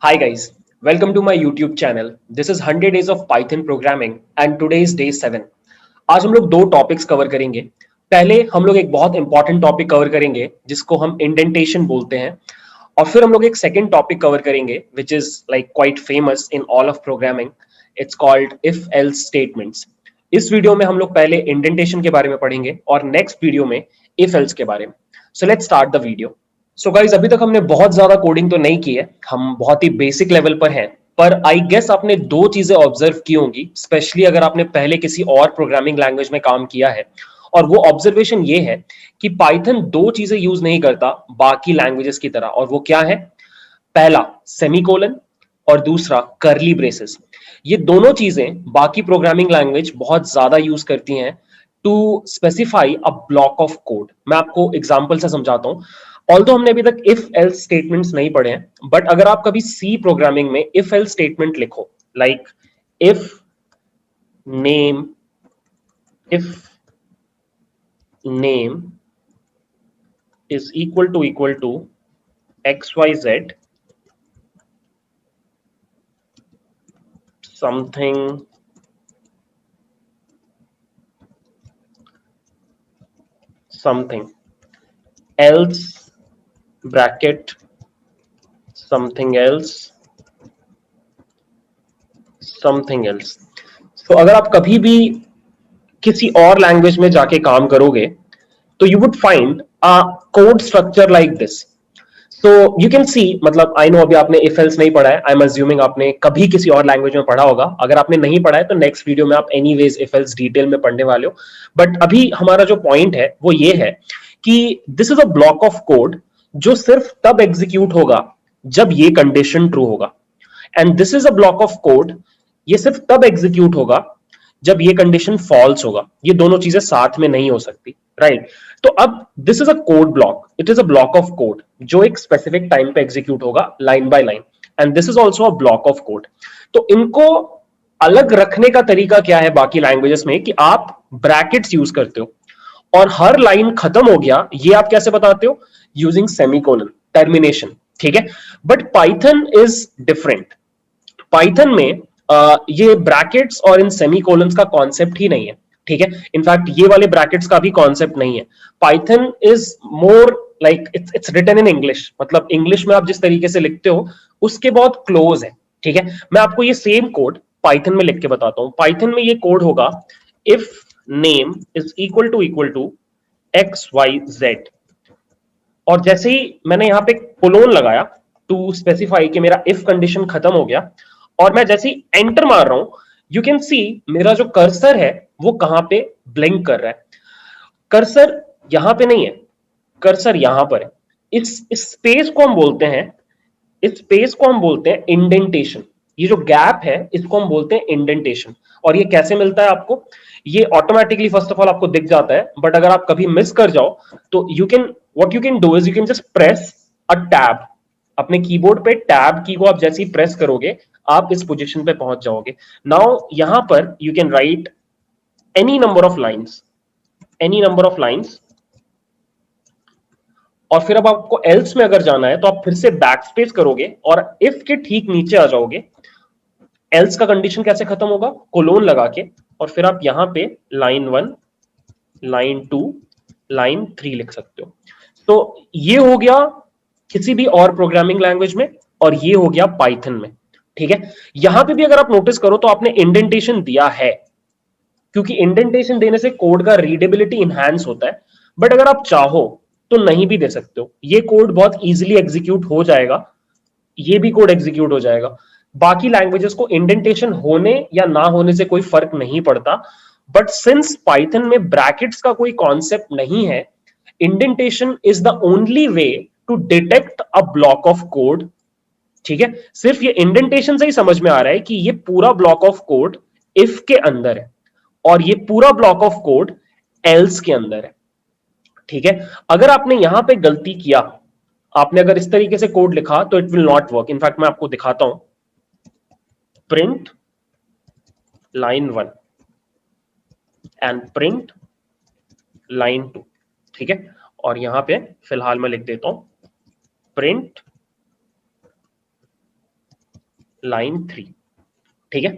Hi guys, welcome to my YouTube channel. This is 100 days of Python programming and today is day 7. आज हम लोग दो topics cover करेंगे। पहले हम लोग एक बहुत इंपॉर्टेंट टॉपिक कवर करेंगे जिसको हम इंडेंटेशन बोलते हैं और फिर हम लोग एक सेकंड टॉपिक कवर करेंगे which is like quite famous in all of programming. It's called if else statements. इस वीडियो में हम लोग पहले इंडेंटेशन के बारे में पढ़ेंगे और नेक्स्ट वीडियो में इफ एल्स के बारे में। So let's start the video. So guys अभी तक हमने बहुत ज्यादा कोडिंग तो नहीं की है, हम बहुत ही बेसिक लेवल पर हैं। पर आई गेस आपने दो चीजें ऑब्जर्व की होंगी, स्पेशली अगर आपने पहले किसी और प्रोग्रामिंग लैंग्वेज में काम किया है। और वो ऑब्जर्वेशन ये है कि पाइथन दो चीजें यूज नहीं करता बाकी लैंग्वेजेस की तरह, और वो क्या है? पहला सेमीकोलन और दूसरा कर्ली ब्रेसेस। ये दोनों चीजें बाकी प्रोग्रामिंग लैंग्वेज बहुत ज्यादा यूज करती हैं to specify a block of code. मैं आपको एग्जांपल से समझाता हूं। ऑल्दो हमने अभी तक इफ एल्स स्टेटमेंट्स नहीं पढ़े हैं, बट अगर आप कभी सी प्रोग्रामिंग में इफ एल्स स्टेटमेंट लिखो, like if name if name is equal to XYZ something something else bracket something else something else। तो अगर आप कभी भी किसी और लैंग्वेज में जाके काम करोगे तो you would find a code structure like this. So you can see, मतलब आई नो अभी आपने इफ एल्स नहीं पढ़ा है, आई एम अज्यूमिंग आपने कभी किसी और लैंग्वेज में पढ़ा होगा। अगर आपने नहीं पढ़ा है तो नेक्स्ट वीडियो में आप एनीवेज इफ एल्स डिटेल में पढ़ने वाले हो। बट अभी हमारा जो पॉइंट है वो ये है कि this is a block of code जो सिर्फ तब एग्जीक्यूट होगा जब ये कंडीशन ट्रू होगा, and this is a block of code ये सिर्फ तब एग्जीक्यूट होगा जब ये कंडीशन फॉल्स होगा। ये दोनों चीजें साथ में नहीं हो सकती, राइट? तो अब this is a code block, it is a block of code जो एक स्पेसिफिक टाइम पे एग्जीक्यूट होगा line by line, and this is also a block of code. तो इनको अलग रखने का तरीका क्या है बाकी लैंग्वेजेस में कि आप ब्रैकेट्स यूज करते हो और हर लाइन खत्म हो गया ये आप कैसे बताते हो? यूजिंग सेमीकोलन, टर्मिनेशन, ठीक है? But Python is different. Python में ये ब्रैकेट्स और इन सेमीकोलंस का कॉन्सेप्ट ही नहीं है, ठीक है? इनफैक्ट ये वाले ब्रैकेट्स का भी कॉन्सेप्ट नहीं है। Python is more like it's written in English, मतलब इंग्लिश में आप जिस तरीके से लिखते हो उसके बहुत क्लोज है, ठीक है? मैं आपको ये सेम कोड पाइथन में लिख के बताता हूं। पाइथन में ये कोड होगा if name is equal to XYZ, और जैसे ही मैंने यहां पे कोलोन लगाया टू स्पेसिफाई कि मेरा इफ कंडीशन खत्म हो गया, और मैं जैसे ही एंटर मार रहा हूं, यू कैन सी मेरा जो कर्सर है वो कहां पे ब्लिंक कर रहा है। कर्सर यहां पे नहीं है, कर्सर यहां पर है। इस स्पेस को हम बोलते हैं, इस स्पेस को हम बोलते हैं इंडेंटेशन। ये जो गैप है इसको हम बोलते हैं इंडेंटेशन। और ये कैसे मिलता है आपको? ये ऑटोमेटिकली फर्स्ट ऑफ ऑल आपको दिख जाता है, बट अगर आप कभी मिस कर जाओ तो you can, what you can do is you can just press a tab. अपने कीबोर्ड पे टैब की को आप जैसे ही प्रेस करोगे आप इस पोजीशन पे पहुंच जाओगे। नाउ यहां पर you can write any number of lines, any number of lines, और फिर अब आपको एल्स में अगर जाना है तो आप फिर से बैक स्पेस करोगे और इफ के ठीक नीचे आ जाओगे। एल्स का कंडीशन कैसे खत्म होगा? कोलोन लगा के, और फिर आप यहां पे लाइन 1, लाइन 2, लाइन 3 लिख सकते हो। तो ये हो गया किसी भी और प्रोग्रामिंग लैंग्वेज में, और ये हो गया पाइथन में, ठीक है? यहां पे भी अगर आप नोटिस करो तो आपने इंडेंटेशन दिया है, क्योंकि इंडेंटेशन देने से कोड का रीडेबिलिटी इंहांस होता है। बट अगर आप चाहो तो नहीं भी दे सकते हो, ये कोड बहुत इजीली एग्जीक्यूट हो जाएगा, ये भी कोड एग्जीक्यूट हो जाएगा। बाकी लैंग्वेजेस को इंडेंटेशन होने या ना होने से कोई फर्क नहीं पड़ता, बट सिंस पाइथन में ब्रैकेट्स का कोई कॉन्सेप्ट नहीं है, indentation is the only way to detect a block of code, ठीक है? सिर्फ ये इंडेंटेशन से ही समझ में आ रहा है कि ये पूरा ब्लॉक ऑफ कोड इफ के अंदर है और ये पूरा ब्लॉक ऑफ कोड एल्स के अंदर है, ठीक है? अगर आपने यहां पे गलती किया, आपने अगर इस तरीके से कोड लिखा तो it will not work. In fact मैं आपको दिखाता हूं, print line 1 and print line 2, ठीक है? और यहां पे फिलहाल मैं लिख देता हूं प्रिंट लाइन 3, ठीक है।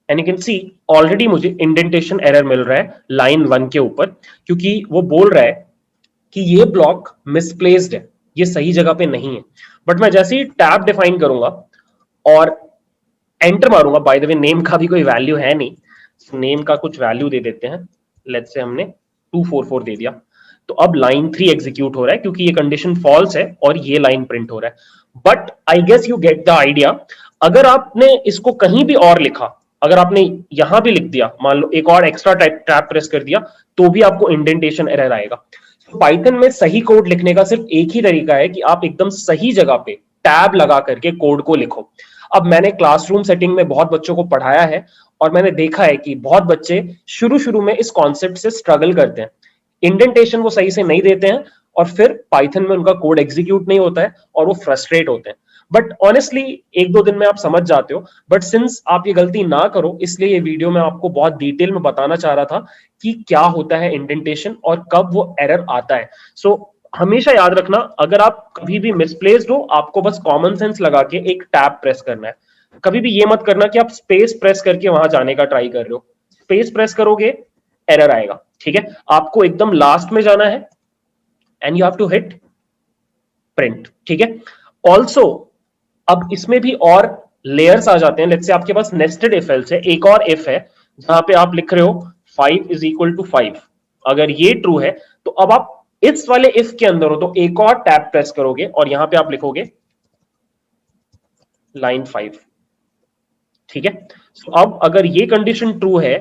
And you can see already मुझे इंडेंटेशन एरर मिल रहा है लाइन 1 के ऊपर, क्योंकि वो बोल रहा है कि ये ब्लॉक मिसप्लेस्ड है, ये सही जगह पे नहीं है। बट मैं जैसे ही टैब डिफाइन करूंगा और एंटर मारूंगा, बाय द वे नेम का भी कोई वैल्यू है नहीं, नेम का कुछ वैल्यू दे देते हैं, लेट्स से हमने 244 दे दिया, तो अब लाइन 3 एग्जीक्यूट हो रहा है क्योंकि ये कंडीशन फॉल्स है और ये लाइन प्रिंट हो रहा है। But I guess you get the idea. अगर आपने इसको कहीं भी और लिखा, अगर आपने यहां भी लिख दिया, मान लो एक और एक्स्ट्रा टैब प्रेस कर दिया, तो भी आपको इंडेंटेशन एरर आएगा। पाइथन में सही कोड लिखने का सिर्फ एक ही तरीका है कि आप एकदम सही जगह पे टैब लगा करके कोड को लिखो। अब मैंने क्लासरूम सेटिंग में बहुत बच्चों को पढ़ाया है और मैंने देखा है कि बहुत बच्चे शुरू शुरू में इस कॉन्सेप्ट से स्ट्रगल करते हैं, इंडेंटेशन वो सही से नहीं देते हैं और फिर पाइथन में उनका कोड एग्जीक्यूट नहीं होता है और वो फ्रस्ट्रेट होते हैं। बट ऑनेस्टली 1-2 दिन में आप समझ जाते हो। बट सिंस आप ये गलती ना करो, इसलिए ये वीडियो में आपको बहुत डिटेल में बताना चाह रहा था कि क्या होता है इंडेंटेशन और कब वो एरर आता है। सो हमेशा याद रखना, अगर आप कभी भी मिसप्लेस्ड हो, आपको बस कॉमन सेंस लगा के एक टैब प्रेस करना है। कभी भी ये मत करना कि आप स्पेस प्रेस करके वहां जाने का ट्राई कर रहे हो। स्पेस प्रेस करोगे एरर आएगा, ठीक है। आपको एकदम लास्ट में जाना है and you have to hit print, ठीक है। ऑल्सो अब इसमें भी और लेयर्स आ जाते हैं। लेट्स से आपके पास नेस्टेड इफ एल्स है, एक और इफ है जहां पे आप लिख रहे हो 5 इज इक्वल टू 5, अगर ये ट्रू है तो अब आप इस वाले इफ के अंदर हो तो एक और टैब प्रेस करोगे और यहां पे आप लिखोगे लाइन 5, ठीक है। so, अब अगर ये कंडीशन ट्रू है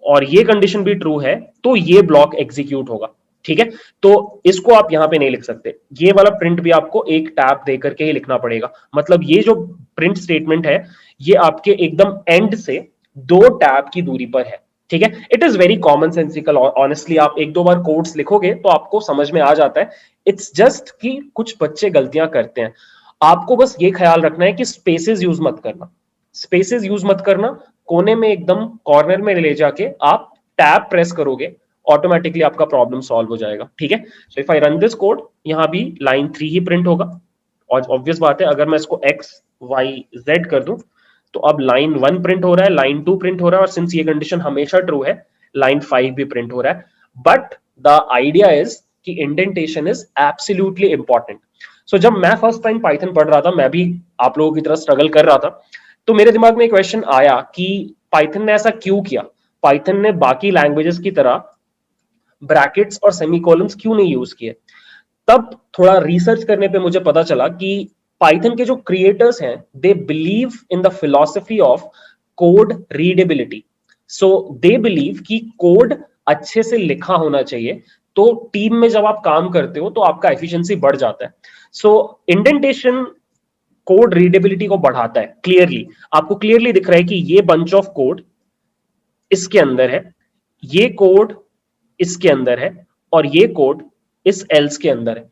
और ये कंडीशन भी ट्रू है तो ये ब्लॉक एग्जीक्यूट होगा, ठीक है। तो इसको आप यहां पे नहीं लिख सकते, ये वाला प्रिंट भी आपको एक टैब देकर के ही लिखना पड़ेगा। मतलब ये जो प्रिंट स्टेटमेंट है ये आपके एकदम एंड से 2 टैब की दूरी पर है, ठीक है। It is very common sensical, honestly आप 1-2 बार कोड्स लिखोगे तो आपको समझ में आ जाता है। इट्स जस्ट कि कुछ बच्चे गलतियां करते हैं। आपको बस ये ख्याल रखना है कि स्पेसेस यूज मत करना, स्पेसेस यूज मत करना। कोने में एकदम कॉर्नर में ले जाके आप टैब प्रेस करोगे, ऑटोमेटिकली आपका प्रॉब्लम सॉल्व हो जाएगा, ठीक है। So if I run this code, यहां भी लाइन 3 ही प्रिंट होगा। और ऑब्वियस बात है, अगर मैं इसको x y z कर दूं तो अब लाइन 1 प्रिंट हो रहा है, लाइन 2 प्रिंट हो रहा है, और सिंस ये कंडीशन हमेशा ट्रू है, लाइन 5 भी प्रिंट हो रहा है। बट द आइडिया इज कि इंडेंटेशन इज एब्सोल्युटली इंपॉर्टेंट। सो जब मैं फर्स्ट टाइम पाइथन पढ़ रहा था, मैं भी आप लोगों की तरह स्ट्रगल कर रहा था, तो मेरे दिमाग में एक क्वेश्चन आया कि पाइथन ने ऐसा क्यों किया, पाइथन ने बाकी लैंग्वेजेस की तरह ब्रैकेट्स और सेमीकोलंस क्यों नहीं यूज किए। तब थोड़ा रिसर्च करने पे मुझे पता चला कि पाइथन के जो क्रिएटर्स हैं, they believe in the philosophy of code readability. So they believe कि कोड अच्छे से लिखा होना चाहिए, तो टीम में जब आप काम करते हो तो आपका एफिशिएंसी बढ़ जाता है। सो इंडेंटेशन कोड रीडेबिलिटी को बढ़ाता है। क्लियरली आपको क्लियरली दिख रहा है कि ये बंच ऑफ कोड इसके अंदर है, ये कोड इसके अंदर है और ये कोड इस एल्स के अंदर है,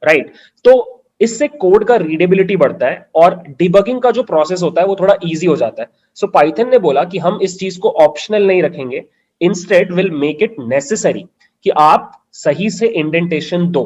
राइट। तो इससे कोड का रीडेबिलिटी बढ़ता है और डिबगिंग का जो प्रोसेस होता है वो थोड़ा इजी हो जाता है। सो पाइथन ने बोला कि हम इस चीज को ऑप्शनल नहीं रखेंगे, instead will make it necessary कि आप सही से इंडेंटेशन दो,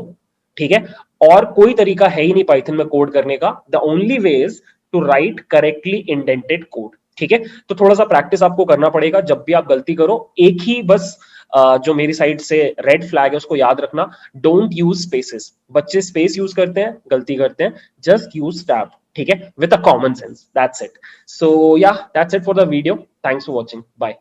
ठीक है। और कोई तरीका है ही नहीं पाइथन में कोड करने का, the only way is to write correctly indented code, ठीक है। तो थोड़ा सा प्रैक्टिस आपको करना पड़ेगा। जब भी आप गलती करो, एक ही बस जो मेरी साइड से रेड फ्लैग है उसको याद रखना, डोंट यूज स्पेसेस। बच्चे स्पेस यूज करते हैं, गलती करते हैं, जस्ट यूज टैब, ठीक है, with a common sense, that's it. So या that's it for the video, thanks for watching, bye.